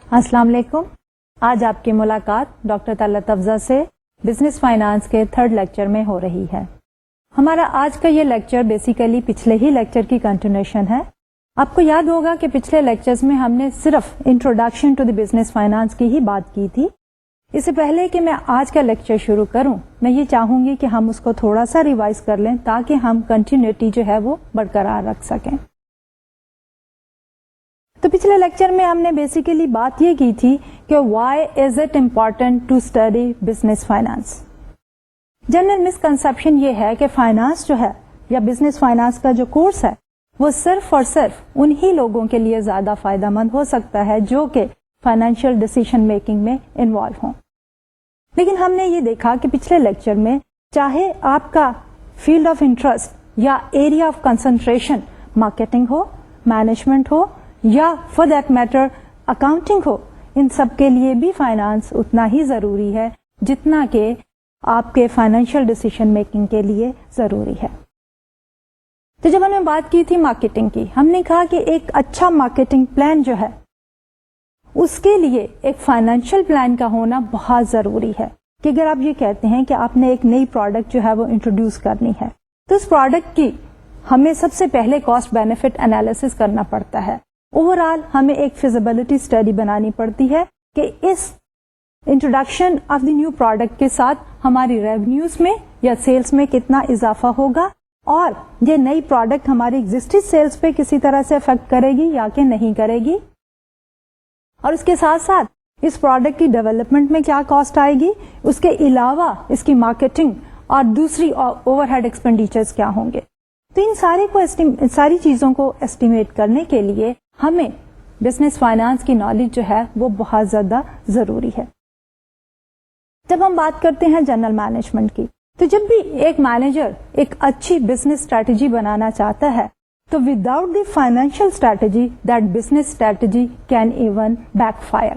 السلام علیکم. آج آپ کی ملاقات ڈاکٹر طلعت افضل سے بزنس فائنانس کے 3rd لیکچر میں ہو رہی ہے. ہمارا آج کا یہ لیکچر بیسیکلی پچھلے ہی لیکچر کی کنٹینیوشن ہے. آپ کو یاد ہوگا کہ پچھلے لیکچرز میں ہم نے صرف introduction to the business finance کی ہی بات کی تھی. اس سے پہلے کہ میں آج کا لیکچر شروع کروں، میں یہ چاہوں گی کہ ہم اس کو تھوڑا سا ریوائز کر لیں تاکہ ہم کنٹینیوٹی جو ہے وہ برقرار رکھ سکیں. تو پچھلے لیکچر میں ہم نے بیسیکلی بات یہ کی تھی کہ why is it important to study business finance. General misconception یہ ہے کہ فائنانس جو ہے یا بزنس فائنانس کا جو کورس ہے وہ صرف اور صرف انہی لوگوں کے لیے زیادہ فائدہ مند ہو سکتا ہے جو کہ فائنینشیل ڈیسیژن میکنگ میں انوالو ہوں. لیکن ہم نے یہ دیکھا کہ پچھلے لیکچر میں چاہے آپ کا فیلڈ آف انٹرسٹ یا ایریا آف کنسنٹریشن مارکیٹنگ ہو، مینجمنٹ ہو یا فار دیٹ میٹر اکاؤنٹنگ ہو، ان سب کے لیے بھی فائنانس اتنا ہی ضروری ہے جتنا کہ آپ کے فائنینشیل ڈیسیژن میکنگ کے لیے ضروری ہے. تو جب ہم نے بات کی تھی مارکیٹنگ کی، ہم نے کہا کہ ایک اچھا مارکیٹنگ پلان جو ہے اس کے لیے ایک فائنینشیل پلان کا ہونا بہت ضروری ہے. کہ اگر آپ یہ کہتے ہیں کہ آپ نے ایک نئی پروڈکٹ جو ہے وہ انٹروڈیوس کرنی ہے تو اس پروڈکٹ کی ہمیں سب سے پہلے کاسٹ بینیفٹ انالیسس کرنا پڑتا ہے. اوور آل ہمیں ایک فیزیبلٹی اسٹڈی بنانی پڑتی ہے کہ اس introduction of the new product کے ساتھ ہماری ریونیوز میں یا سیلز میں کتنا اضافہ ہوگا اور یہ نئی پروڈکٹ ہماری ایگزسٹنگ سیلز پہ کسی طرح سے افیکٹ کرے گی یا کہ نہیں کرے گی، اور اس کے ساتھ ساتھ اس پروڈکٹ کی ڈیولپمنٹ میں کیا کاسٹ آئے گی، اس کے علاوہ اس کی مارکیٹنگ اور دوسری اوور ہیڈ ایکسپینڈیچرز کیا ہوں گے. تو ان ساری چیزوں کو ایسٹیمیٹ کرنے کے لیے ہمیں بزنس فائنانس کی نالج جو ہے وہ بہت زیادہ ضروری ہے. جب ہم بات کرتے ہیں جنرل مینجمنٹ کی، تو جب بھی ایک مینیجر ایک اچھی بزنس اسٹریٹجی بنانا چاہتا ہے تو without the financial strategy that business strategy can even backfire.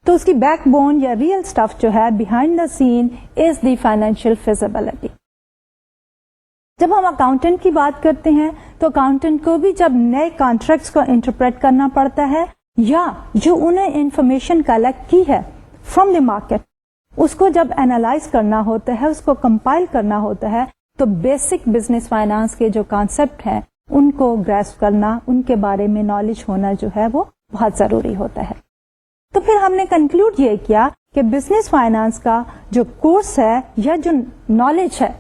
تو اس کی بیک بون یا ریئل اسٹف جو ہے behind the scene is the financial feasibility. جب ہم اکاؤنٹنٹ کی بات کرتے ہیں تو اکاؤنٹنٹ کو بھی جب نئے کانٹریکٹس کو انٹرپریٹ کرنا پڑتا ہے یا جو انہیں انفارمیشن کلیکٹ کی ہے فرام دی مارکیٹ اس کو جب اینالائز کرنا ہوتا ہے، اس کو کمپائل کرنا ہوتا ہے، تو بیسک بزنس فائنانس کے جو کانسیپٹ ہیں ان کو گریسپ کرنا، ان کے بارے میں نالج ہونا جو ہے وہ بہت ضروری ہوتا ہے. تو پھر ہم نے کنکلوڈ یہ کیا کہ بزنس فائنانس کا جو کورس ہے یا جو نالج ہے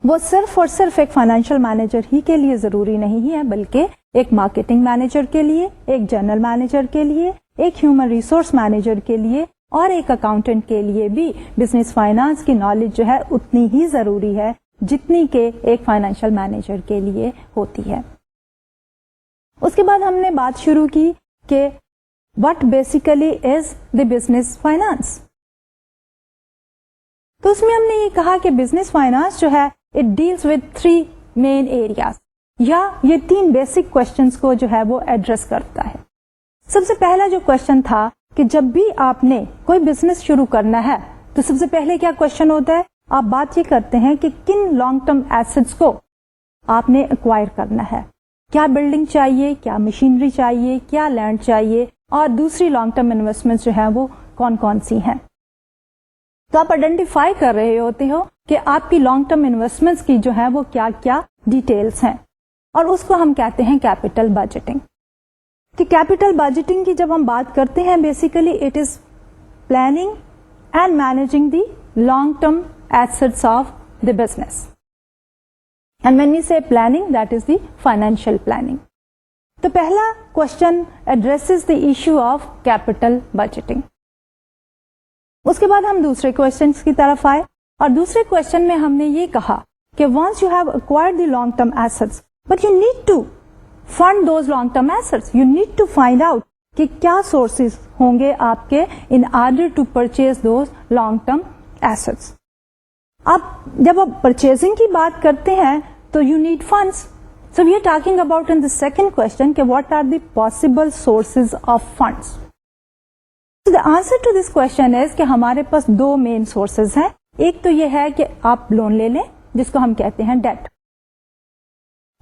وہ صرف اور صرف ایک فائنینشیل مینیجر ہی کے لیے ضروری نہیں ہے، بلکہ ایک مارکیٹنگ مینیجر کے لیے، ایک جنرل مینیجر کے لیے، ایک ہیومن ریسورس مینیجر کے لیے اور ایک اکاؤنٹنٹ کے لیے بھی بزنس فائنانس کی نالج جو ہے اتنی ہی ضروری ہے جتنی کہ ایک فائنینشیل مینیجر کے لیے ہوتی ہے. اس کے بعد ہم نے بات شروع کی کہ what basically is the business finance. تو اس میں ہم نے یہ کہا کہ بزنس فائنانس جو ہے it deals with 3 main areas یا یہ 3 بیسک کوشچنس کو جو ہے وہ ایڈریس کرتا ہے. سب سے پہلا جو کوشچن تھا کہ جب بھی آپ نے کوئی بزنس شروع کرنا ہے تو سب سے پہلے کیا کوشچن ہوتا ہے، آپ بات یہ کرتے ہیں کہ کن لانگ ٹرم ایسٹس کو آپ نے ایکوائر کرنا ہے، کیا بلڈنگ چاہیے، کیا مشینری چاہیے، کیا لینڈ چاہیے اور دوسری لانگ ٹرم انویسٹمنٹ جو ہیں وہ کون کون سی ہیں. تو آپ آئیڈینٹیفائی کر رہے ہوتے ہو کہ آپ کی لانگ ٹرم انویسٹمنٹس کی جو ہے وہ کیا کیا ڈیٹیلز ہیں، اور اس کو ہم کہتے ہیں کیپٹل بجٹنگ. کہ کیپٹل بجٹنگ کی جب ہم بات کرتے ہیں basically it is planning and managing the long term assets of the business. And when we say planning that is the financial planning. تو پہلا question addresses the issue of capital budgeting. اس کے بعد ہم دوسرے کوشچن کی طرف آئے اور دوسرے کوشچن میں ہم نے یہ کہا کہ once you have acquired the long term assets but you need to fund those long term assets, you need to find out کہ کیا سورسز ہوں گے آپ کے in order to purchase those long term assets. اب جب آپ purchasing کی بات کرتے ہیں تو you need funds. So we are talking about in the second question کہ what are the possible sources of funds. So the answer to this question is کہ ہمارے پاس 2 main sources ہیں. ایک تو یہ ہے کہ آپ لون لے لیں جس کو ہم کہتے ہیں ڈیٹ،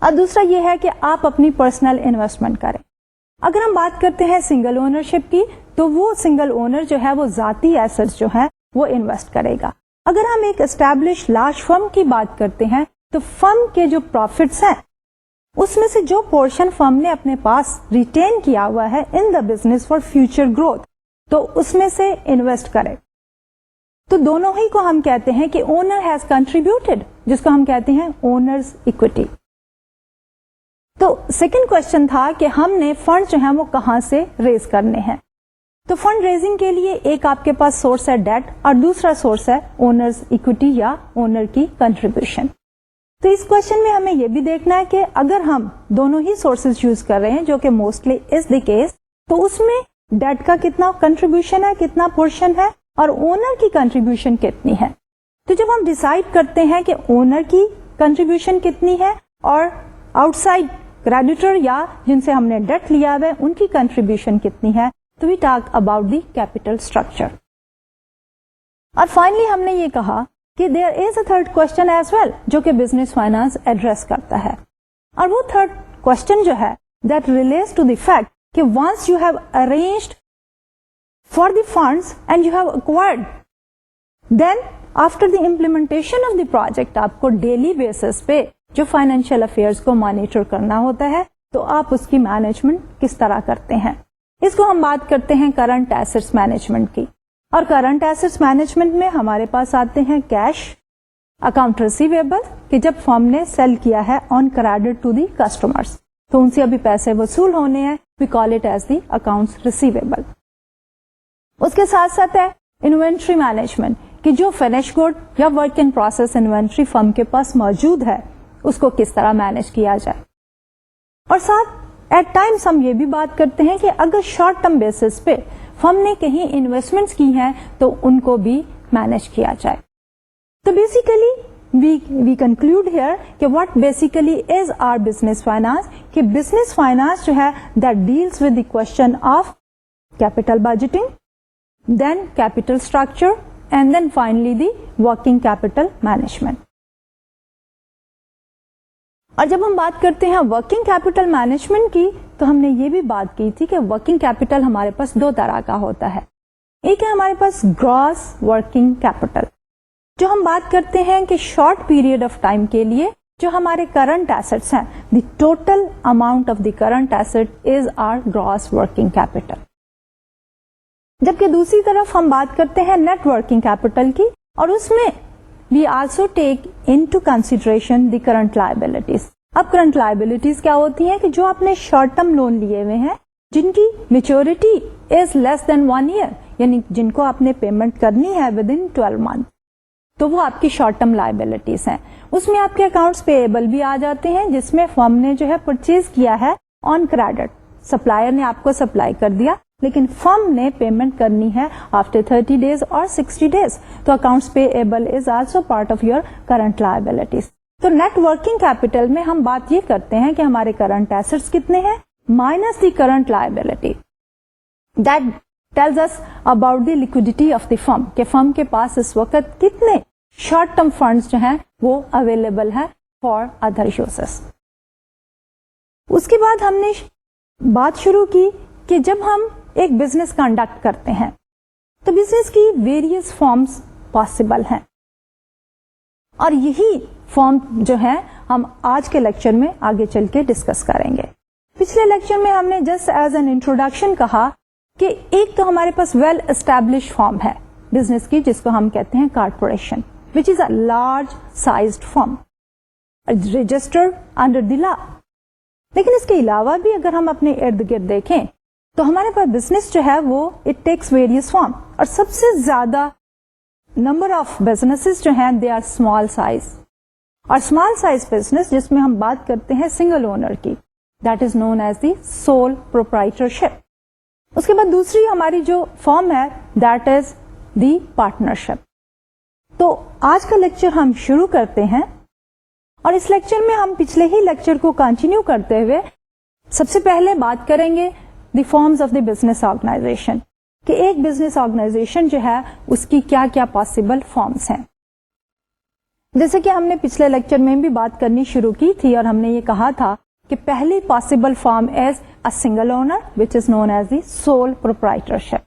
اور دوسرا یہ ہے کہ آپ اپنی پرسنل انویسٹمنٹ کریں. اگر ہم بات کرتے ہیں سنگل اونرشپ کی تو وہ سنگل اونر جو ہے وہ ذاتی ایسٹس جو ہے وہ انویسٹ کرے گا. اگر ہم ایک اسٹیبلش لارج فرم کی بات کرتے ہیں تو فرم کے جو پروفٹس ہیں اس میں سے جو پورشن فرم نے اپنے پاس ریٹین کیا ہوا ہے in the business for future growth تو اس میں سے انویسٹ کرے. تو دونوں ہی کو ہم کہتے ہیں کہ اونر ہیز کنٹریبیوٹیڈ, جس کو ہم کہتے ہیں اونرز اکوٹی. تو سیکنڈ کوشچن تھا کہ ہم نے فنڈ جو ہیں وہ کہاں سے ریز کرنے ہیں. تو فنڈ ریزنگ کے لیے ایک آپ کے پاس سورس ہے ڈیٹ اور دوسرا سورس ہے اونرز اکوٹی یا اونر کی کنٹریبیوشن. تو اس کوشچن میں ہمیں یہ بھی دیکھنا ہے کہ اگر ہم دونوں ہی سورسز یوز کر رہے ہیں جو کہ موسٹلی از دی کیس, تو اس میں ڈیٹ کا کتنا کنٹریبیوشن ہے, کتنا پورشن ہے اور اونر کی کنٹریبیوشن کتنی ہے. تو جب ہم ڈیسائیڈ کرتے ہیں کہ اونر کی کنٹریبیوشن کتنی ہے اور آؤٹ سائڈ کریڈیٹر یا جن سے ہم نے ڈیٹ لیا ہوا ہے ان کی کنٹریبیوشن کتنی ہے, تو we talk about the capital structure. اور فائنلی ہم نے یہ کہا کہ there is a third question as well جو کہ بزنس فائنانس ایڈریس کرتا ہے, اور وہ تھرڈ کوشچن جو ہے that relates to the fact کہ once you have arranged for the funds and you have acquired, then after the implementation of the project آپ کو ڈیلی بیسس پہ جو فائنینشیل افیئرس کو مانیٹر کرنا ہوتا ہے تو آپ اس کی مینجمنٹ کس طرح کرتے ہیں. اس کو ہم بات کرتے ہیں کرنٹ ایسٹس مینجمنٹ کی. اور کرنٹ ایسٹس مینجمنٹ میں ہمارے پاس آتے ہیں کیش, اکاؤنٹ ریسیویبل کہ جب فرم نے سیل کیا ہے on credit to the customers تو ان سے ابھی پیسے وصول ہونے ہیں, we call it as the accounts receivable. اس کے ساتھ ساتھ ہے انوینٹری مینجمنٹ کہ جو فنش گڈ یا work in process inventory firm کے پاس موجود ہے اس کو کس طرح مینج کیا جائے. اور ساتھ ایٹ ٹائمس ہم یہ بھی بات کرتے ہیں کہ اگر شارٹ ٹرم بیسس پہ فرم نے کہیں انویسٹمنٹس کی ہیں تو ان کو بھی مینج کیا جائے. تو بیسیکلی وی کنکلوڈ ہیئر کہ what basically is are business finance, کہ بزنس فائنانس جو ہے that deals with the question of capital budgeting, then capital structure and then finally the working capital management. اور جب ہم بات کرتے ہیں ورکنگ کیپٹل مینجمنٹ کی تو ہم نے یہ بھی بات کی تھی کہ ورکنگ کیپٹل ہمارے پاس دو طرح کا ہوتا ہے. ایک ہے ہمارے پاس گراس ورکنگ کیپٹل, جو ہم بات کرتے ہیں کہ شارٹ پیریڈ آف ٹائم کے لیے جو ہمارے کرنٹ ایسٹس ہیں, the total amount of the current asset is are gross working capital. جبکہ دوسری طرف ہم بات کرتے ہیں نیٹ ورکنگ کیپٹل کی, اور اس میں we also take into consideration the current liabilities. اب کرنٹ لائبلٹیز کیا ہوتی ہیں کہ جو آپ نے شارٹ ٹرم لون لیے ہوئے ہیں جن کی maturity is less then 1 year, یعنی جن کو آپ نے پیمنٹ کرنی ہے ود ان 12 months, تو وہ آپ کی شارٹ ٹرم لائبلٹیز ہیں. اس میں آپ کے اکاؤنٹس پیبل بھی آ جاتے ہیں جس میں فرم نے جو ہے پرچیز کیا ہے آن کریڈٹ, سپلائر نے آپ کو سپلائی کر دیا لیکن فرم نے پیمنٹ کرنی ہے آفٹر 30 days اور 60 days, تو accounts payable is also part of your current liabilities. تو نیٹ ورکنگ کیپٹل میں ہم بات یہ کرتے ہیں کہ ہمارے کرنٹ ایسٹس کتنے ہیں minus the current liability. That tells us about the liquidity of the firm, کہ فرم کے پاس اس وقت کتنے شارٹ ٹرم فنڈس جو ہیں وہ اویلیبل ہیں فار ادر یوزز. اس کے بعد ہم نے بات شروع کی کہ جب ہم ایک بزنس کنڈکٹ کرتے ہیں تو بزنس کی ویریس فارمز پاسبل ہیں, اور یہی فارم جو ہے ہم آج کے لیکچر میں آگے چل کے ڈسکس کریں گے. پچھلے لیکچر میں ہم نے جسٹ ایز این انٹروڈکشن کہا کہ ایک تو ہمارے پاس ویل اسٹیبلش فارم ہے بزنس کی جس کو ہم کہتے ہیں corporation, which is a large sized form registered under the law. لیکن اس کے علاوہ بھی اگر ہم اپنے ارد گرد دیکھیں تو ہمارے پاس بزنس جو ہے وہ اٹ ٹیکس ویریس فارم, اور سب سے زیادہ نمبر آف بزنسز جو ہیں دے آر اسمال سائز, اور اسمال سائز بزنس جس میں ہم بات کرتے ہیں سنگل اونر کی, that is known as the sole proprietorship. اس کے بعد دوسری ہماری جو فارم ہے دیٹ از دی پارٹنرشپ. تو آج کا لیکچر ہم شروع کرتے ہیں, اور اس لیکچر میں ہم پچھلے ہی لیکچر کو کنٹینیو کرتے ہوئے سب سے پہلے بات کریں گے the forms of the business organization, کہ ایک بزنس آرگنائزیشن جو ہے اس کی کیا کیا پاسبل فارمز ہیں. جیسے کہ ہم نے پچھلے لیکچر میں بھی بات کرنی شروع کی تھی اور ہم نے یہ کہا تھا کہ پہلی possible form is a single owner, which is known as the sole proprietorship.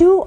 2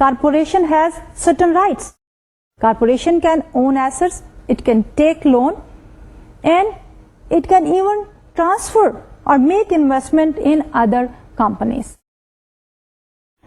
corporation has certain rights. Corporation can own assets, it can take loan, and it can even transfer or make investment in other companies.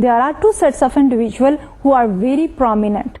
there are 2 sets of individual who are very prominent.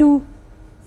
2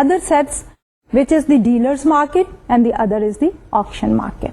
other sets which is the dealers market and the other is the auction market.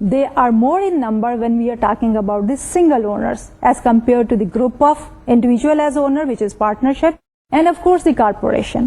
they are more in number when we are talking about the single owners as compared to the group of individual as owner which is partnership and of course the corporation.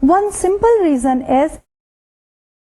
One simple reason is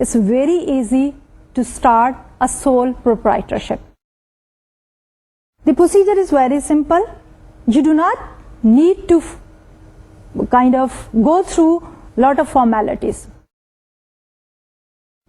it's very easy to start a sole proprietorship. The procedure is very simple. You do not need to kind of go through lot of formalities.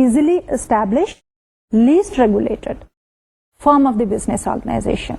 easily established, least regulated form of the business organization.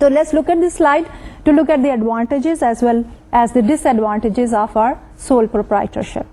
So let's look at this slide to look at the advantages as well as the disadvantages of our sole proprietorship.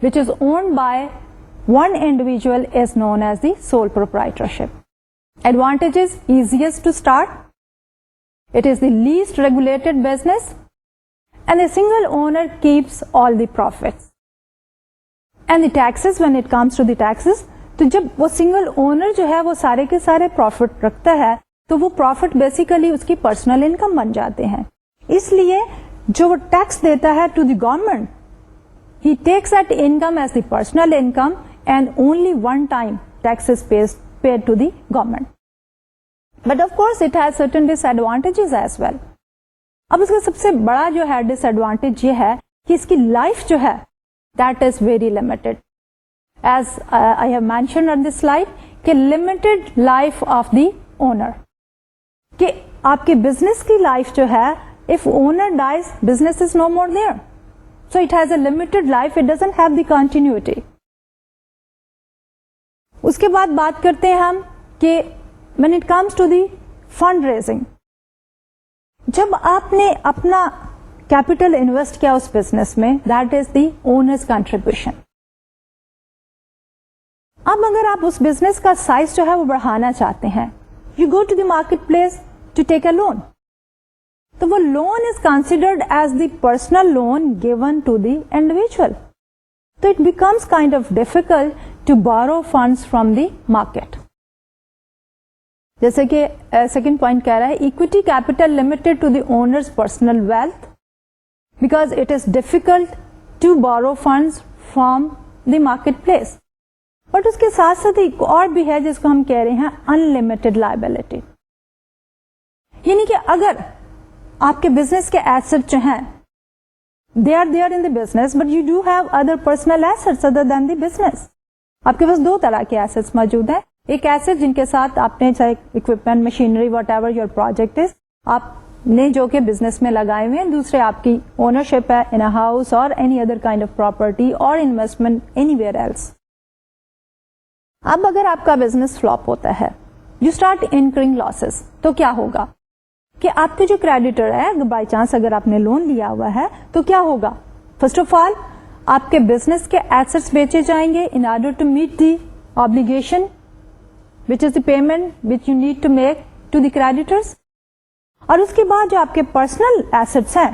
which is owned by one individual is known as the sole proprietorship. Advantages: easiest to start, it is the least regulated business, and the single owner keeps all the profits. And the taxes, when it comes to the taxes, تو جب وہ single owner جو ہے وہ سارے کے سارے profit رکھتا ہے تو وہ پروفٹ بیسیکلی اس کی پرسنل انکم بن جاتے ہیں. اس لیے جو وہ ٹیکس دیتا ہے to the government, he takes that income as the personal income and only one time tax is paid to the government. But of course it has certain disadvantages as well. اب اس کا سب سے بڑا جو ہے ڈس advantage یہ ہے کہ اس کی لائف جو ہے that is very limited. As I have mentioned on this slide کہ limited life of the owner, کہ آپ کے بزنس کی لائف جو ہے if owner dies business is no more there. So it has a limited life, it doesn't have the continuity. اس کے بعد بات کرتے ہیں ہم کہ when it comes to the fund raising, جب آپ نے اپنا کیپٹل انویسٹ کیا اس بزنس میں, that is the owner's contribution. اب اگر آپ اس بزنس کا سائز جو ہے وہ بڑھانا چاہتے ہیں, you go to the market place to take a loan. تو وہ loan is considered as the personal loan given to the individual. تو it becomes kind of difficult to borrow funds from the market. جیسے کہ second point کہہ رہا ہے equity capital limited to the owners personal wealth because it is difficult to borrow funds from the market place. But اس کے ساتھ ساتھ ایک اور بھی ہے جس کو ہم کہہ رہے ہیں انلمیٹڈ لائبلٹی. یعنی کہ اگر آپ کے بزنس کے ایسٹ جو ہیں they are there in the business but you do have other personal assets other than the business. آپ کے پاس دو طرح کے ایسٹس موجود ہیں. ایک ایسٹ جن کے ساتھ آپ نے چاہے equipment, machinery, what ever your project is, آپ نے جو کہ بزنس میں لگائے ہوئے ہیں. دوسرے آپ کی اونرشپ ہے ان اے ہاؤس اور any other kind of property اور انویسٹمنٹ اینی ویئر ایلس. اب اگر آپ کا بزنس فلاپ ہوتا ہے, یو اسٹارٹ انکرنگ لاسز, تو کیا ہوگا کہ آپ کے جو کریڈیٹر ہے, بائی چانس اگر آپ نے لون لیا ہوا ہے تو کیا ہوگا. فرسٹ آف آل آپ کے بزنس کے ایسٹس بیچے جائیں گے in order to meet the obligation which is the payment which you need to make to the creditors. اور اس کے بعد جو آپ کے پرسنل ایسٹس ہیں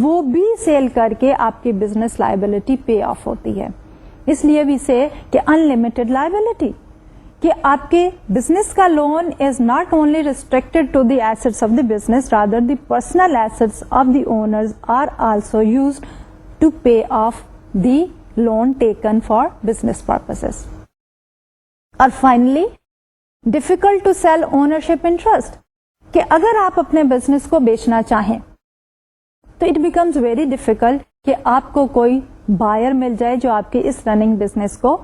وہ بھی سیل کر کے آپ کی بزنس لائبلٹی پے آف ہوتی ہے. اس لیے بھی سے کہ انلمیٹڈ لائبلٹی, کہ آپ کے بزنس کا loan is not only restricted to the assets of the business, rather the personal assets of the owners are also used to pay off the loan taken for business purposes. اور finally difficult to sell ownership interest, کہ اگر آپ اپنے business کو بیچنا چاہیں تو it becomes very difficult کہ آپ کو کوئی بائر مل جائے جو آپ کے اس رننگ بزنس کو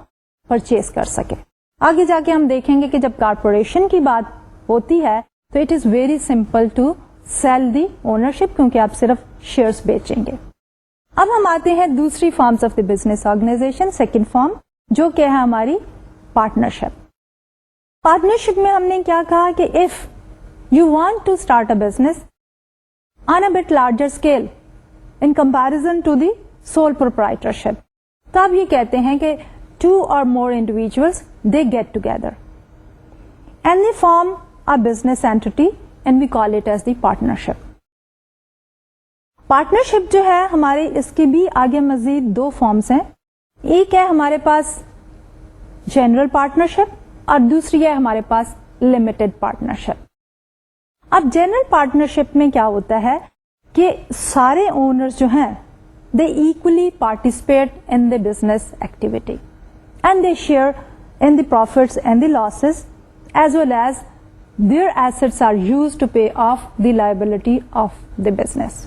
پرچیز کر سکے. آگے جا کے ہم دیکھیں گے کہ جب کارپوریشن کی بات ہوتی ہے تو it is very simple to sell the ownership, کیونکہ آپ صرف شیئرز بیچیں گے. اب ہم آتے ہیں دوسری forms of the business organisation, second form جو کہ ہے ہماری پارٹنرشپ. پارٹنرشپ میں ہم نے کیا کہا کہ if you want to start a business on a bit larger scale in comparison to the sole proprietorship, تو آپ یہ کہتے ہیں کہ two or more individuals, they get together and they form a business entity and we call it as the partnership. Partnership جو ہے ہماری, اس کی بھی آگے مزید دو فارمز ہیں. ایک ہے ہمارے پاس جنرل پارٹنرشپ اور دوسری ہے ہمارے پاس لمیٹڈ پارٹنرشپ. اب جنرل پارٹنرشپ میں کیا ہوتا ہے کہ سارے اونرز جو ہیں they equally participate in the business activity. and they share in the profits and the losses, as well as their assets are used to pay off the liability of the business.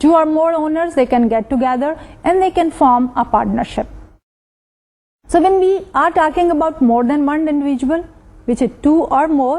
Two or more owners, they can get together and they can form a partnership. So when we are talking about more than one individual, which is two or more,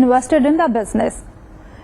invested in the business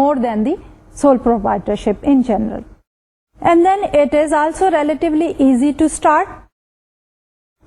more than the sole proprietorship in general. And then it is also relatively easy to start.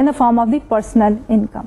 in the form of the personal income.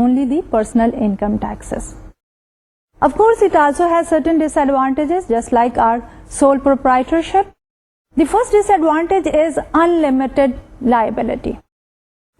only the personal income taxes. Of course it also has certain disadvantages just like our sole proprietorship. The first disadvantage is unlimited liability.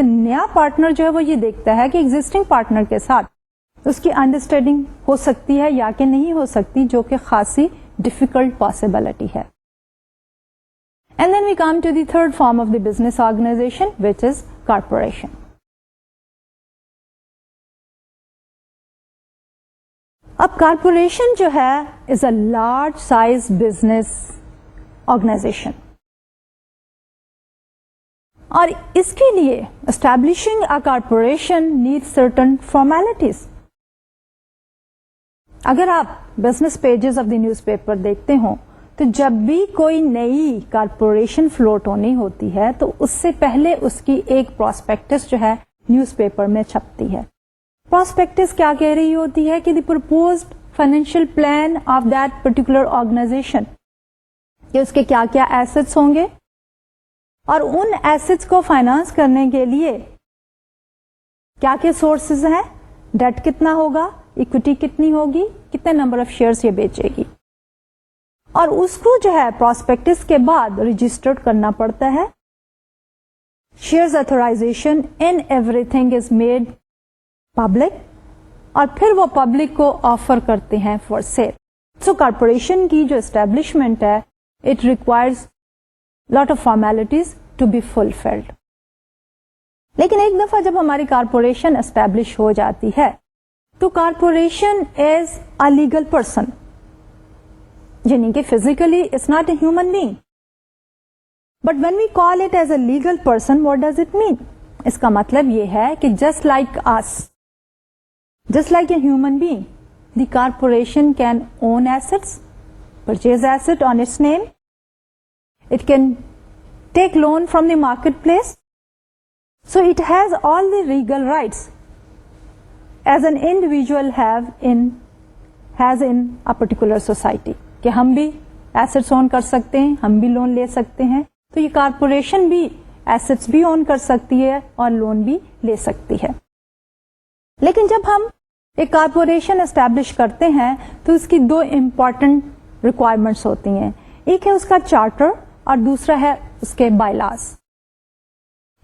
تو نیا partner جو ہے وہ یہ دیکھتا ہے کہ existing partner کے ساتھ اس کی انڈرسٹینڈنگ ہو سکتی ہے یا کہ نہیں ہو سکتی, جو کہ خاصی ڈیفیکلٹ پاسبلٹی ہے. And then we come to the third form of the business organization, which is corporation. اب کارپوریشن جو ہے is a large size business organization, اور اس کے لیے establishing a corporation need certain formalities. اگر آپ business pages of the newspaper دیکھتے ہوں تو جب بھی کوئی نئی کارپوریشن فلوٹ ہونی ہوتی ہے تو اس سے پہلے اس کی ایک پراسپیکٹس جو ہے نیوز پیپر میں چھپتی ہے. پراسپیکٹس کیا کہہ رہی ہوتی ہے کہ the proposed financial plan of that particular organization, کہ اس کے کیا کیا ایسٹس ہوں گے اور ان ایسٹس کو فائنانس کرنے کے لیے کیا کیا سورسز ہیں, ڈیٹ کتنا ہوگا, اکوٹی کتنی ہوگی, کتنے نمبر آف شیئرس یہ بیچے گی, اور اس کو جو ہے پراسپیکٹس کے بعد رجسٹرڈ کرنا پڑتا ہے. Shares authorization in everything is made public, اور پھر وہ پبلک کو آفر کرتے ہیں فار سیل. سو کارپوریشن کی جو اسٹیبلشمنٹ ہے it requires lot of formalities to be fulfilled. لیکن ایک دفعہ جب ہماری کارپوریشن اسٹیبلش ہو جاتی ہے تو corporation is a legal person, یعنی کہ physically it's not a human being, but when we call it as a legal person what does it mean? اس کا مطلب یہ ہے کہ just like us, just like a human being, the corporation can own assets, purchase asset on its name, it can take loan from the marketplace, so it has all the legal rights as an individual has in a particular society, کہ ہم بھی assets اون کر سکتے ہیں, ہم بھی loan لے سکتے ہیں. تو یہ کارپوریشن بھی ایسٹس بھی اون کر سکتی ہے اور لون بھی لے سکتی ہے. لیکن جب ہم ایک کارپوریشن اسٹیبلش کرتے ہیں تو اس کی دو امپورٹنٹ ریکوائرمنٹس ہوتی ہیں, ایک ہے اس کا چارٹر اور دوسرا ہے اس کے بائی لاز.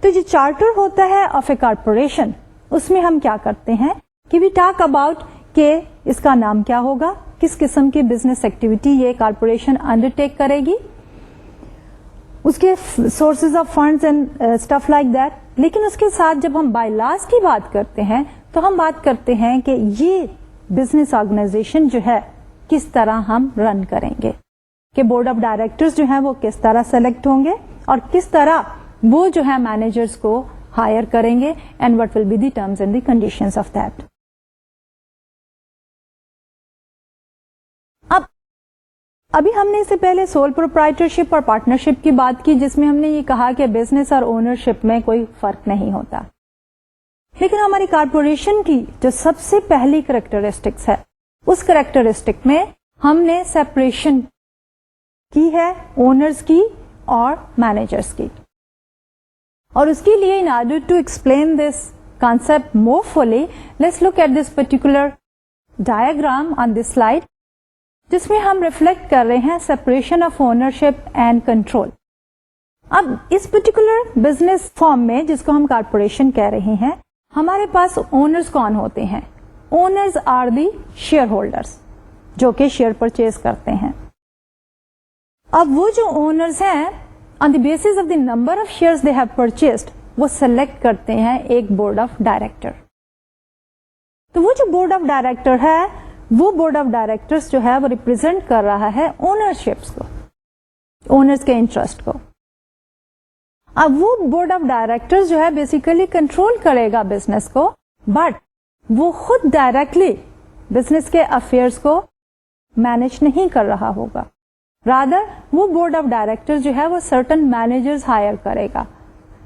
تو جو چارٹر ہوتا ہے آف اے کارپوریشن, اس میں ہم کیا کرتے ہیں کہ وی ٹاک اباؤٹ کہ اس کا نام کیا ہوگا, کس قسم کی بزنس ایکٹیویٹی یہ کارپوریشن انڈر ٹیک کرے گی, اس کے sources of funds and stuff like that. لیکن اس کے ساتھ جب ہم بائی لاز کی بات کرتے ہیں تو ہم بات کرتے ہیں کہ یہ بزنس آرگنائزیشن جو ہے کس طرح ہم رن کریں گے, کہ بورڈ آف ڈائریکٹرز جو ہیں وہ کس طرح سلیکٹ ہوں گے اور کس طرح وہ جو ہے مینیجرز کو ہائر کریں گے, and what will be the terms and the conditions of that. ابھی ہم نے اس سے پہلے سول پروپرائٹرشپ اور پارٹنرشپ کی بات کی, جس میں ہم نے یہ کہا کہ بزنس اور اونرشپ میں کوئی فرق نہیں ہوتا. لیکن ہماری کارپوریشن کی جو سب سے پہلی کریکٹرسٹکس ہے, اس کریکٹرسٹک میں ہم نے سیپریشن کی ہے اونرز کی اور مینیجرز کی. اور اس کے لیے in order to explain this concept more fully, let's look at this particular diagram on this slide, جس میں ہم ریفلیکٹ کر رہے ہیں separation of ownership and control. اب اس پرٹیکولر بزنس فارم میں, جس کو ہم کارپوریشن کہہ رہے ہیں, ہمارے پاس اونرز کون ہوتے ہیں؟ Owners are the shareholders, جو کہ شیئر پرچیز کرتے ہیں. اب وہ جو اونرز ہیں, on the basis of the number of shares they have purchased, وہ سلیکٹ کرتے ہیں ایک بورڈ آف ڈائریکٹر. تو وہ جو بورڈ آف ڈائریکٹر ہے, وہ بورڈ آف ڈائریکٹرز جو ہے وہ ریپرزینٹ کر رہا ہے اونرشپس کو, اونرز کے انٹرسٹ کو. اب وہ بورڈ آف ڈائریکٹرز جو ہے بیسیکلی کنٹرول کرے گا بزنس کو, بٹ وہ خود ڈائریکٹلی بزنس کے افیئرس کو مینج نہیں کر رہا ہوگا. رادر وہ بورڈ آف ڈائریکٹر جو ہے وہ سرٹن مینیجرز ہائر کرے گا.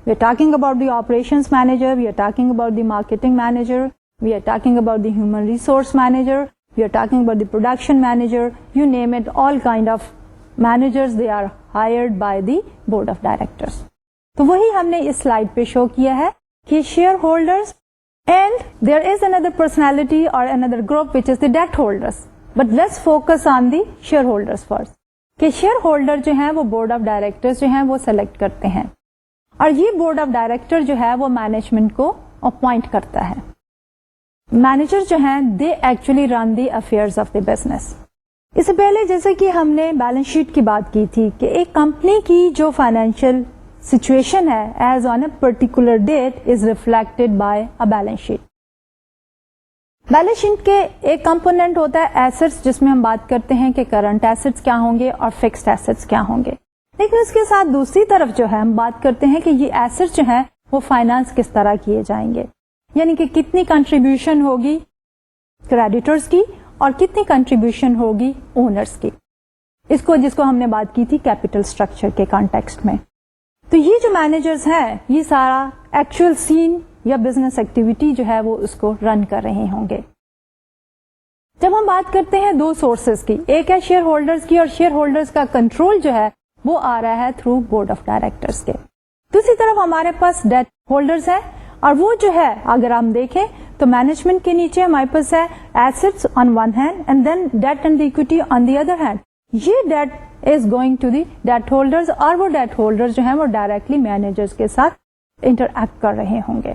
We are talking about the operations manager, we are talking about the marketing manager, we are talking about the human resource manager, we are talking about the production manager, you name it, all kind of managers, they are hired by the board of directors. تو وہی ہم نے اس slide پہ شو کیا ہے کہ share holders, and there is another personality or another group which is the debt holders, but let's focus on the shareholders first. کہ share holder جو ہیں وہ بورڈ آف ڈائریکٹرز جو ہیں وہ سلیکٹ کرتے ہیں, اور یہ بورڈ آف ڈائریکٹر جو ہے وہ مینجمنٹ کو اپوائنٹ کرتا ہے. مینیجر جو ہیں they actually run the affairs of the business. اس سے پہلے جیسے کہ ہم نے بیلنس شیٹ کی بات کی تھی کہ ایک کمپنی کی جو فائنینشیل سچویشن ہے as on a particular date is reflected by a balance sheet. Balance sheet کے ایک کمپوننٹ ہوتا ہے ایسٹس, جس میں ہم بات کرتے ہیں کہ کرنٹ ایسٹس کیا ہوں گے اور فکسڈ ایسٹس کیا ہوں گے. لیکن اس کے ساتھ دوسری طرف جو ہے ہم بات کرتے ہیں کہ یہ ایسٹس جو ہیں وہ فائنانس کس طرح کیے جائیں گے, یعنی کہ کتنی کنٹریبیوشن ہوگی کریڈیٹرز کی اور کتنی کنٹریبیوشن ہوگی اونرز کی. جس کو ہم نے بات کی تھی کیپٹل اسٹرکچر کے کانٹیکسٹ میں. تو یہ جو مینیجرز ہیں یہ سارا ایکچوئل سین یا بزنس ایکٹیویٹی جو ہے وہ اس کو رن کر رہے ہوں گے. جب ہم بات کرتے ہیں دو سورسز کی, ایک ہے شیئر ہولڈرز کی, اور شیئر ہولڈرز کا کنٹرول جو ہے وہ آ رہا ہے تھرو بورڈ آف ڈائریکٹرز کے. دوسری طرف ہمارے پاس ڈیٹ ہولڈرز ہیں, اور وہ جو ہے اگر ہم دیکھیں تو مینجمنٹ کے نیچے ہمارے پاس ہے assets on one hand and then debt and equity on the other hand. یہ debt is going to the debt holders, اور وہ ڈیٹ ہولڈرز جو ہیں وہ ڈائریکٹلی مینیجرز کے ساتھ انٹریکٹ کر رہے ہوں گے.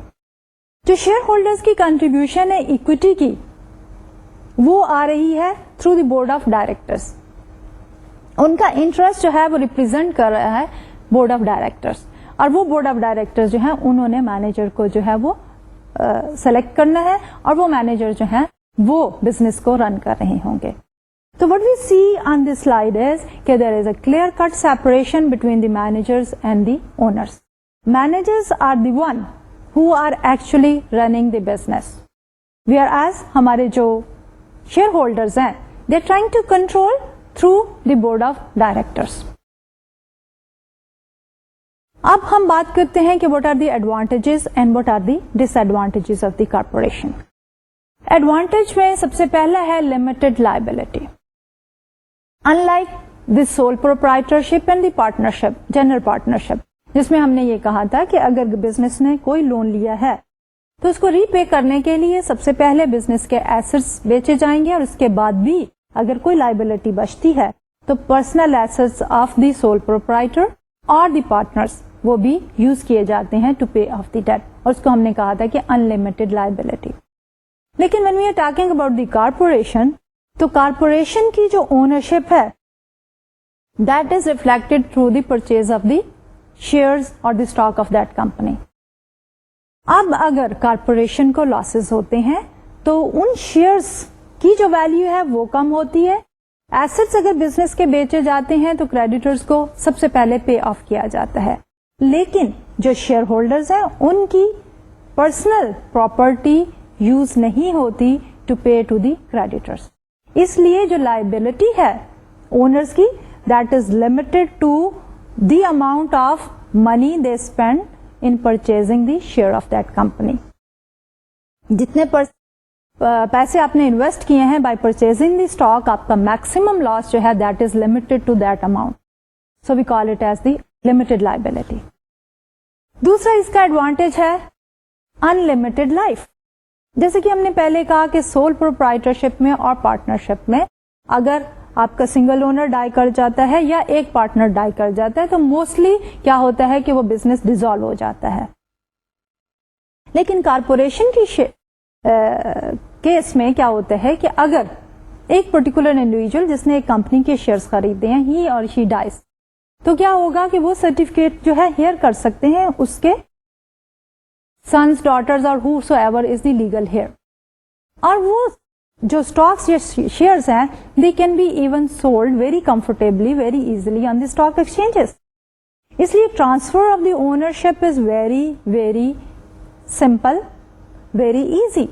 جو شیئر ہولڈرز کی کنٹریبیوشن ہے اکوٹی کی وہ آ رہی ہے through the board of directors. ان کا انٹرسٹ جو ہے وہ ریپرزینٹ کر رہا ہے بورڈ آف ڈائریکٹرز, اور وہ بورڈ آف ڈائریکٹرز جو ہیں انہوں نے مینیجر کو جو ہے وہ سلیکٹ کرنا ہے, اور وہ مینیجر جو ہیں وہ بزنس کو رن کر رہے ہوں گے. تو what we C on this slide is کہ there is a clear cut separation between the managers and the owners. Managers are the one who are actually running the business, whereas ہمارے جو shareholders ہیں they are trying to control through the board of directors. اب ہم بات کرتے ہیں کہ what are the advantages and what are the disadvantages of the corporation. Advantage میں سب سے پہلا ہے limited liability. Unlike the sole proprietorship and the partnership, general partnership, جس میں ہم نے یہ کہا تھا کہ اگر بزنس نے کوئی لون لیا ہے تو اس کو ری پے کرنے کے لیے سب سے پہلے بزنس کے ایسٹس بیچے جائیں گے, اور اس کے بعد بھی اگر کوئی لائبلٹی بچتی ہے تو personal assets of the sole proprietor اور دی پارٹنرز وہ بھی یوز کیے جاتے ہیں to pay off the debt, اور اس کو ہم نے کہا تھا کہ انلمیٹڈ لائبلٹی. لیکن when we are talking about the corporation, تو کارپوریشن کی جو اونرشپ ہے that is reflected through the purchase of the shares اور the stock of that company. اب اگر کارپوریشن کو لاسز ہوتے ہیں تو ان شیئرز کی جو ویلیو ہے وہ کم ہوتی ہے. ایسٹس اگر بزنس کے بیچے جاتے ہیں تو کریڈیٹرز کو سب سے پہلے پے آف کیا جاتا ہے, لیکن جو شیئر ہولڈرز ہیں ان کی پرسنل پراپرٹی یوز نہیں ہوتی to pay to the creditors. اس لیے جو لائبلٹی ہے اونرز کی that is limited to the amount of money they spend in purchasing the share of that company. جتنے پیسے آپ نے انویسٹ کیے ہیں بائی پرچیزنگ دی اسٹاک, آپ کا میکسیمم لاس جو ہے that is limited to that amount, so we call it as the limited liability. دوسرا اس کا ایڈوانٹیج ہے انلمیٹڈ لائف. جیسے کہ ہم نے پہلے کہا کہ سول پروپرائٹرشپ میں اور پارٹنرشپ میں اگر آپ کا سنگل اونر ڈائی کر جاتا ہے یا ایک پارٹنر ڈائی کر جاتا ہے تو موسٹلی کیا ہوتا ہے کہ وہ بزنس ڈیزالو ہو جاتا ہے. لیکن کارپوریشن کی کیس میں کیا ہوتا ہے کہ اگر ایک پرٹیکولر انڈیویجل جس نے ایک کمپنی کے شیئرز خریدے ہیں ہی اور شی ڈائز, تو کیا ہوگا کہ وہ سرٹیفکیٹ جو ہے ہیئر کر سکتے ہیں اس کے سنس, ڈاٹرز اور whosoever is the legal heir. اور وہ جو اسٹاکس یا شیئرز ہیں they can be even sold very comfortably very easily on the stock exchanges. اس لیے transfer of the ownership is very very simple, very easy.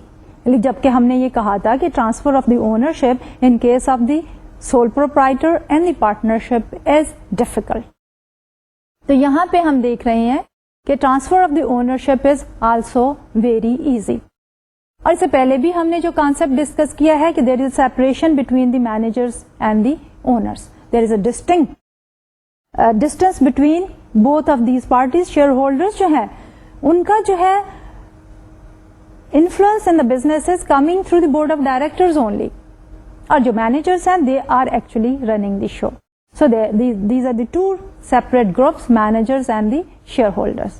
جبکہ ہم نے یہ کہا تھا کہ transfer of the ownership in case of the sole proprietor and the partnership is difficult. تو یہاں پہ ہم دیکھ رہے ہیں کہ transfer of the ownership is also very easy. اور اس سے پہلے بھی ہم نے جو کانسیپٹ ڈسکس کیا ہے کہ there is separation between the managers and the owners, there is a distinct distance between both of these parties. Shareholders جو ہیں ان کا جو ہے influence in the business is coming through the board of directors only, اور جو managers ہیں they are actually running the show. So these are the two separate groups, managers and the shareholders.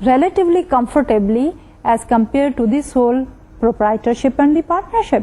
relatively comfortably as compared to the sole proprietorship and the partnership,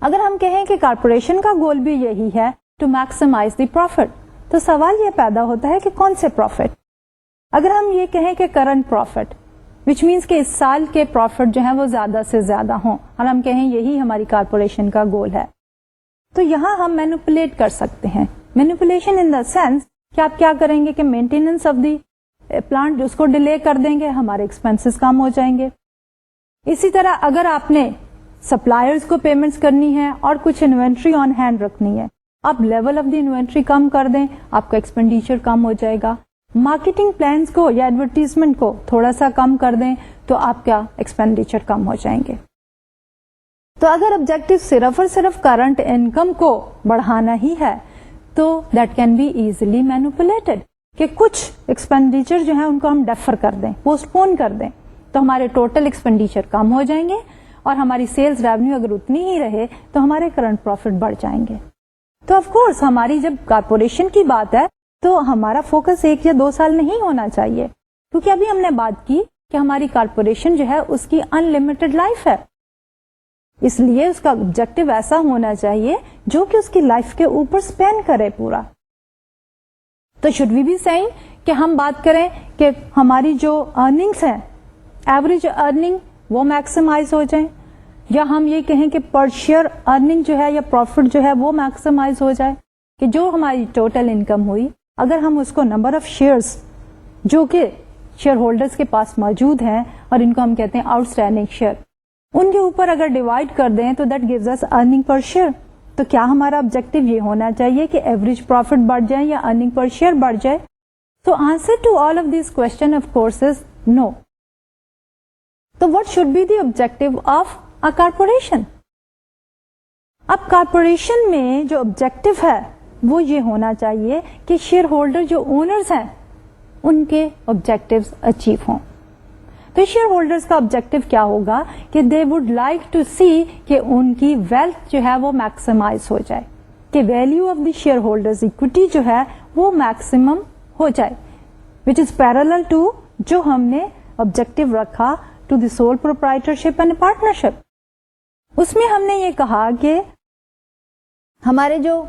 اگر ہم کہیں کہ corporation کا گول بھی یہی ہے ٹو میکسیمائز دی پروفٹ، تو سوال یہ پیدا ہوتا ہے کہ کون سے پروفٹ؟ اگر ہم یہ کہیں کہ کرنٹ پروفٹ، وچ مینس کہ اس سال کے پروفٹ جو ہیں وہ زیادہ سے زیادہ ہوں، اور ہم کہیں یہی ہماری کارپوریشن کا گول ہے، تو یہاں ہم مینیپولیٹ کر سکتے ہیں. مینیپولیشن ان دا سینس کہ آپ کیا کریں گے کہ مینٹیننس آف دی پلانٹ اس کو ڈیلے کر دیں گے، ہمارے ایکسپینسز کم ہو جائیں گے. اسی طرح اگر آپ نے سپلائرز کو پیمنٹس کرنی ہے اور کچھ انوینٹری آن ہینڈ رکھنی ہے، آپ لیول آف دی انوینٹری کم کر دیں، آپ کا ایکسپینڈیچر کم ہو جائے گا. مارکیٹنگ پلانس کو یا ایڈورٹیزمنٹ کو تھوڑا سا کم کر دیں تو آپ کا ایکسپینڈیچر کم ہو جائیں گے. تو اگر آبجیکٹو صرف اور صرف کرنٹ انکم کو بڑھانا ہی ہے تو that can be easily manipulated, کہ کچھ ایکسپینڈیچر جو ہیں ان کو ہم ڈیفر کر دیں، پوسٹ پون کر دیں، تو ہمارے ٹوٹل ایکسپینڈیچر کم ہو جائیں گے اور ہماری سیلز ریونیو اگر اتنی ہی رہے تو ہمارے کرنٹ پروفٹ بڑھ جائیں گے. تو آف کورس ہماری جب کارپوریشن کی بات ہے تو ہمارا فوکس 1 یا 2 سال نہیں ہونا چاہیے، کیونکہ ابھی ہم نے بات کی کہ ہماری کارپوریشن جو ہے اس کی ان لمیٹڈ لائف ہے، اس لیے اس کا آبجیکٹو ایسا ہونا چاہیے جو کہ اس کی لائف کے اوپر اسپینڈ کرے پورا. تو شوڈ وی بی سیئنگ کہ ہم بات کریں کہ ہماری جو ارننگس ہیں، ایوریج ارننگ وہ میکسیمائز ہو جائیں، یا ہم یہ کہیں کہ پر شیئر ارننگ جو ہے یا پروفٹ جو ہے وہ میکسیمائز ہو جائے، کہ جو ہماری ٹوٹل انکم ہوئی اگر ہم اس کو نمبر آف شیئرز جو کہ شیئر ہولڈرز کے پاس موجود ہیں اور ان کو ہم کہتے ہیں آؤٹ اسٹینڈنگ شیئر، ان کے اوپر اگر ڈیوائڈ کر دیں تو that gives us earning per share. تو کیا ہمارا آبجیکٹو یہ ہونا چاہیے کہ ایوریج پروفٹ بڑھ جائے یا ارننگ پر شیئر بڑھ جائے؟ تو answer to all of these question of course is no. تو what should be the objective of a corporation؟ اب کارپوریشن میں جو آبجیکٹو ہے وہ یہ ہونا چاہیے کہ شیئر ہولڈر جو اونرز ہیں ان کے آبجیکٹیوز اچیو ہوں. تو شیئر ہولڈرز کا آبجیکٹو کیا ہوگا کہ دے وڈ لائک ٹو سی کہ ان کی ویلتھ جو ہے وہ میکسیمائز ہو جائے، کہ value of the share holders equity جو ہے وہ میکسیمم ہو جائے، وچ از پیرالل ٹو جو ہم نے آبجیکٹو رکھا to the sole proprietorship and partnership. اس میں ہم نے یہ کہا کہ ہمارے جو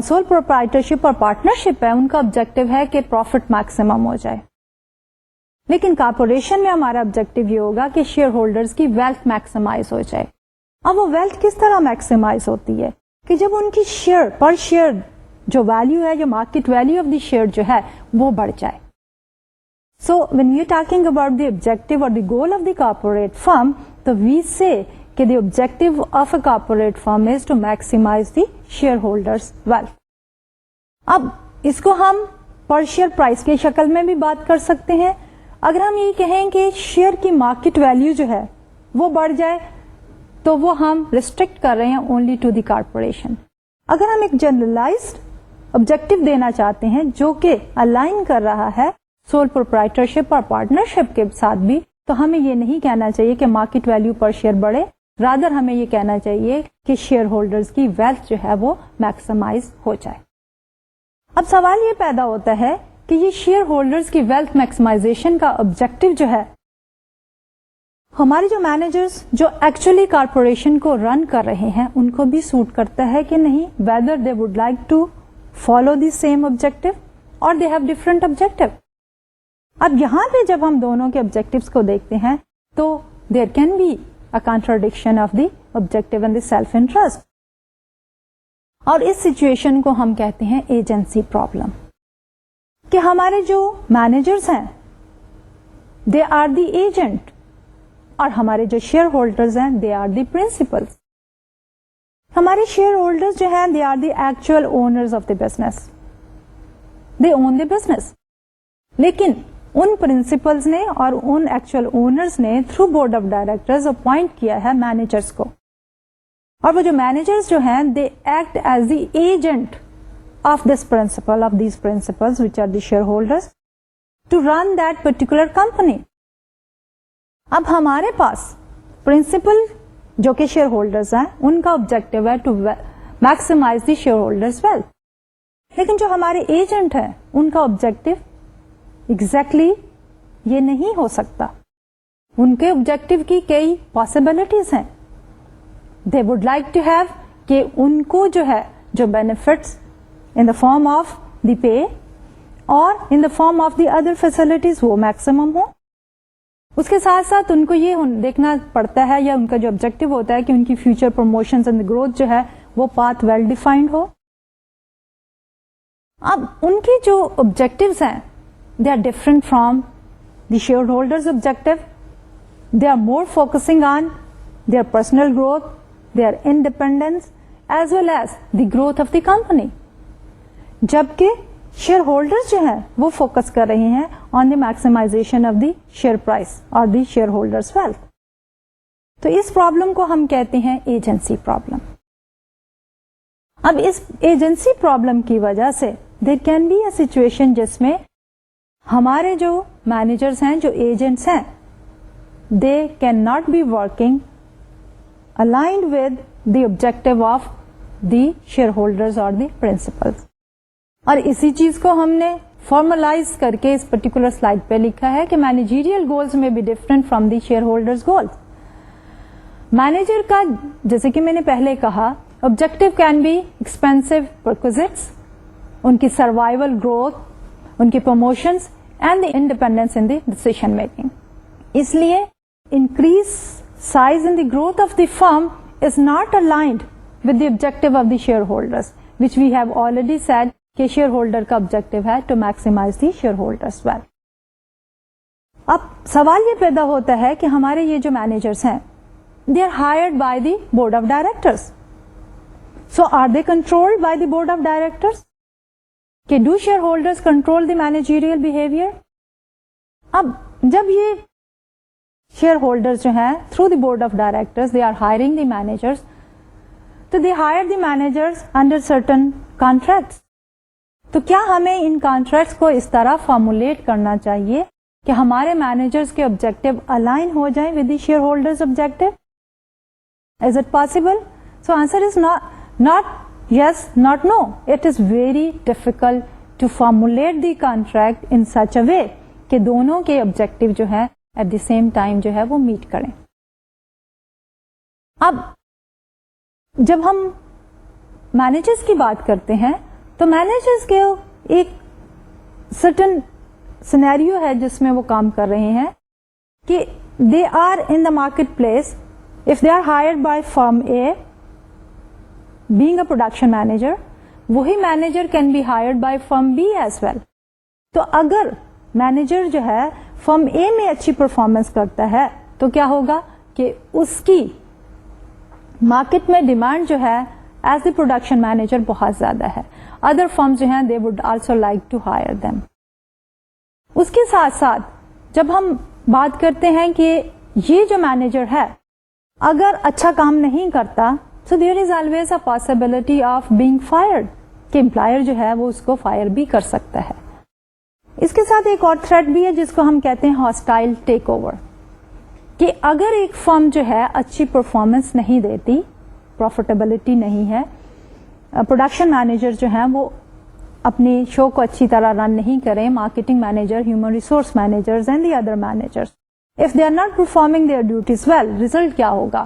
سول پروپرائٹرشپ اور پارٹنرشپ ہے ان کا آبجیکٹو ہے کہ پروفٹ میکسیمم ہو جائے، لیکن کارپوریشن میں ہمارا آبجیکٹو یہ ہوگا کہ شیئر ہولڈرز کی ویلتھ میکسیمائز ہو جائے. اب وہ ویلتھ کس طرح میکسیمائز ہوتی ہے کہ جب ان کی شیئر پر شیئر جو ویلیو ہے، جو market value of the share جو ہے وہ بڑھ جائے. So when you talking about the objective اور دی گول آف دی کارپوریٹ فرم، تو وی سے کہ the objective of a corporate firm is to maximise the shareholders wealth. اب اس کو ہم پر شیئر پرائز کی شکل میں بھی بات کر سکتے ہیں. اگر ہم یہ کہیں کہ شیئر کی مارکیٹ ویلیو جو ہے وہ بڑھ جائے تو وہ ہم ریسٹرکٹ کر رہے ہیں اونلی ٹو دی کارپوریشن. اگر ہم ایک جنرلائزڈ آبجیکٹو دینا چاہتے ہیں جو کہ الائن کر رہا ہے سول پروپرائٹرشپ اور پارٹنرشپ کے ساتھ بھی، تو ہمیں یہ نہیں کہنا چاہیے کہ مارکیٹ ویلیو پر شیئر بڑھے، رادر ہمیں یہ کہنا چاہیے کہ شیئر ہولڈرز کی ویلتھ جو ہے وہ میکسیمائز ہو جائے. اب سوال یہ پیدا ہوتا ہے کہ یہ شیئر ہولڈرز کی ویلتھ میکسیمائزیشن کا آبجیکٹو جو ہے ہمارے جو مینیجرز جو ایکچولی کارپوریشن کو رن کر رہے ہیں ان کو بھی سوٹ کرتا ہے کہ نہیں، whether they would like to follow the same objective اور دے ہیو ڈفرنٹ آبجیکٹو. اب یہاں پہ جب ہم دونوں کے آبجیکٹوز کو دیکھتے ہیں تو there can be a contradiction of the objective and the self interest, اور اس سچویشن کو ہم کہتے ہیں ایجنسی پرابلم، کہ ہمارے جو مینیجرز ہیں دے آر دی ایجنٹ اور ہمارے جو شیئر ہولڈرز ہیں دے آر دی پرنسپلز. ہمارے شیئر ہولڈرز جو ہیں they are the actual owners of the business, they own the business, لیکن ان پرنسپلز نے اور ان ایکچوئل اونرز نے through board of directors appoint کیا ہے مینیجرز کو، اور وہ جو مینیجرز جو ہیں they act as the agent of this principle, of these principles which are the shareholders to run that particular company. اب ہمارے پاس پرنسپل جو کہ شیئر ہولڈرز ہیں ان کا آبجیکٹو ہے to maximise the shareholders wealth, لیکن جو ہمارے ایجنٹ ہیں ان کا آبجیکٹو ایگزیکٹلی یہ نہیں ہو سکتا. ان کے آبجیکٹو کی کئی پاسبلٹیز ہیں. they would like to have کہ ان کو جو ہے جو benefits in the form of the pay اور in the form of the other facilities وہ maximum ہو. اس کے ساتھ ساتھ ان کو یہ دیکھنا پڑتا ہے یا ان کا جو آبجیکٹو ہوتا ہے کہ ان کی فیوچر پروموشنز اینڈ گروتھ جو ہے وہ پاتھ ویل ڈیفائنڈ ہو. اب ان کی جو آبجیکٹوز ہیں they are different from the shareholders objective. They are more focusing on their personal growth, their independence as well as the growth of the company, جبکہ shareholders جو ہیں وہ focus کر رہے ہیں on the maximization of the share price اور the shareholders wealth. تو اس problem کو ہم کہتے ہیں ایجنسی پرابلم. اب اس ایجنسی پرابلم کی وجہ سے there can be a situation جس میں ہمارے جو مینیجرز ہیں, جو ایجنٹس ہیں, they can not be working aligned with the objective of the shareholders or the principals. اور اسی چیز کو ہم نے فارملائز کر کے اس پرٹیکولر سلائڈ پہ لکھا ہے کہ مینیجیریل گولز میں بھی different from the shareholders goals. Manager کا جیسے کہ میں نے پہلے کہا objective can be expensive perquisites, ان کی سروائیول گروتھ, ان کی promotions and the independence in the decision making. اس لیے increase size and the growth of the firm is not aligned with the objective of the shareholders, which we have already said کہ shareholder کا objective ہے to maximize the shareholders wealth. اب سوال یہ پیدا ہوتا ہے کہ ہمارے یہ جو managers ہیں they are hired by the board of directors. So are they controlled by the board of directors? کہ do shareholders control the managerial behavior? اب جب یہ شیئر ہولڈرز جو ہیں through the board of directors they are hiring the managers, تو they hire the managers under certain contracts. تو کیا ہمیں ان کانٹریکٹس کو اس طرح فارمولیٹ کرنا چاہیے کہ ہمارے مینیجرز کے آبجیکٹو الائن ہو جائیں with the shareholders objective? Is it possible? So answer is not yes, not no. It is very difficult to formulate the contract in such a way کہ دونوں کے آبجیکٹو جو ہے at the same time جو ہے وہ meat کریں. اب جب ہم مینیجرز کی بات کرتے ہیں تو مینیجرز کے ایک سرٹن سینیریو ہے جس میں وہ کام کر رہے ہیں کہ they are in the marketplace. If they are hired by firm A being a production manager, وہی manager can be hired by firm B as well. تو اگر مینیجر جو ہے فرم اے میں اچھی پرفارمنس کرتا ہے تو کیا ہوگا کہ اس کی مارکیٹ میں ڈیمانڈ جو ہے ایز دی پروڈکشن مینیجر بہت زیادہ ہے. ادر فرمز جو ہیں they would also like to hire them. اس کے ساتھ ساتھ جب ہم بات کرتے ہیں کہ یہ جو مینیجر ہے اگر اچھا کام نہیں کرتا so there is always a possibility of being fired, کہ امپلائر جو ہے وہ اس کو فائر بھی کر سکتا ہے. اس کے ساتھ ایک اور تھریٹ بھی ہے جس کو ہم کہتے ہیں ہاسٹائل ٹیک اوور, کہ اگر ایک فرم جو ہے اچھی پرفارمنس نہیں دیتی, پروفیٹیبلٹی نہیں ہے, پروڈکشن مینیجر جو ہیں وہ اپنی شو کو اچھی طرح رن نہیں کریں, marketing manager, human resource managers and the other managers, if they are not performing their duties well, result کیا ہوگا؟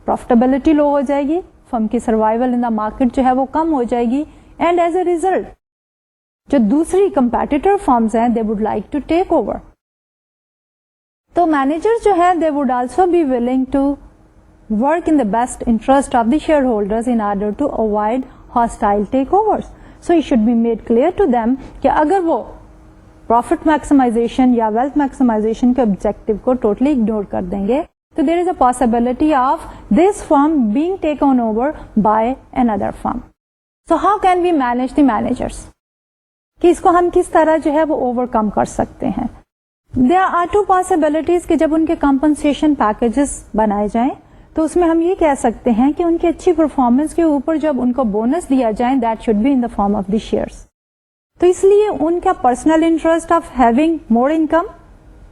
پروفیٹیبلٹی لو ہو جائے گی, فرم کی سروائیول ان دا مارکیٹ جو ہے وہ کم ہو جائے گی, اینڈ ایز اے ریزلٹ جو دوسری کمپیٹیٹر فرمز ہیں they would like to take over. تو مینیجر جو ہے they would also be willing to work in the best interest of the shareholders in order to avoid hostile takeovers. So it should be made clear to them کہ اگر وہ profit maximisation یا wealth maximisation کے objective کو totally ignore کر دیں گے تو there is a possibility of this firm being taken over buy another firm. So how can we manage the managers, کہ اس کو ہم کس طرح جو ہے وہ اوور کم کر سکتے ہیں؟ دیر آر ٹو پاسبلٹیز کہ جب ان کے کمپنسیشن پیکجز بنائے جائیں تو اس میں ہم یہ کہہ سکتے ہیں کہ ان کی اچھی پرفارمنس کے اوپر جب ان کو بونس دیا جائے that should be in the form of the shares. تو اس لیے ان کا personal interest of having more income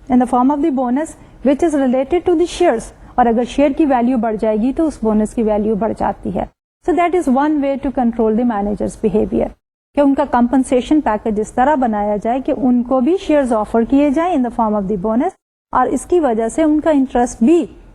in the form of the bonus which is related to the shares, اور اگر شیئر کی ویلو بڑھ جائے گی تو اس بونس کی ویلو بڑھ جاتی ہے. So that is one way to control the managers behaviour, کہ ان کا کمپنسیشن پیکج اس طرح بنایا جائے کہ ان کو بھی شیئرز آفر کیے جائیں in the form of the bonus, اور اس کی وجہ سے ان کا انٹرسٹ بھی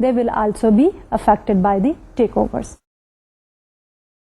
they will also be affected by the takeovers.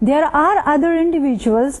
There are other individuals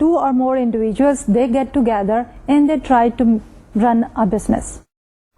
2 or more individuals they get together and they try to run a business.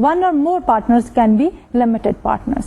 1 or more partners can be limited partners.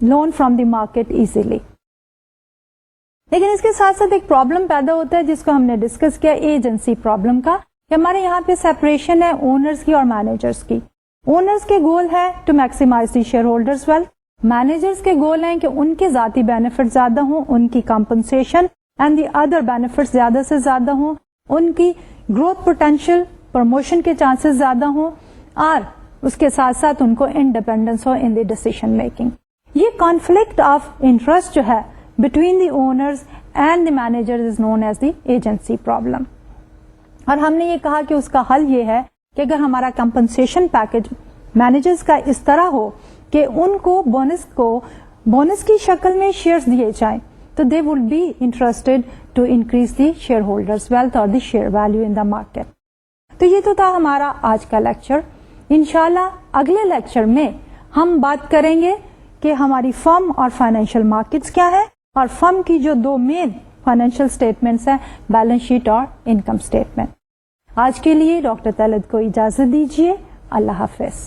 loan from the market easily. لیکن اس کے ساتھ ساتھ ایک problem پیدا ہوتا ہے جس کو ہم نے ڈسکس کیا ایجنسی پرابلم کا, کہ ہمارے یہاں پہ سیپریشن ہے اونرز کی اور مینیجرز کی. اونرز کے گول ہے to maximise the shareholders wealth, managers کے گول ہیں کہ ان کے ذاتی بینیفٹ زیادہ ہوں, ان کی compensation and the other benefit زیادہ سے زیادہ ہوں, ان کی گروتھ پوٹینشیل پروموشن کے چانسز زیادہ ہوں, اور اس کے ساتھ ساتھ ان کو انڈیپینڈنس ہو ان دی ڈیسیشن میکنگ. یہ کانفلکٹ آف انٹرسٹ جو ہے between the owners and the manager is known as the agency problem. اور ہم نے یہ کہا کہ اس کا حل یہ ہے کہ اگر ہمارا کمپنسیشن پیکج مینیجرز کا اس طرح ہو کہ ان کو بونس کی شکل میں شیئرز دیے جائیں تو they would be interested to increase the shareholders wealth اور the share value in the market. تو یہ تو تھا ہمارا آج کا لیکچر. انشاءاللہ اگلے لیکچر میں ہم بات کریں گے کہ ہماری فرم اور فائنینشیل مارکیٹس کیا ہے, اور فرم کی جو دو مین فائنینشیل اسٹیٹمنٹس ہیں, بیلنس شیٹ اور انکم اسٹیٹمنٹ. آج کے لیے ڈاکٹر طلعت کو اجازت دیجیے. اللہ حافظ.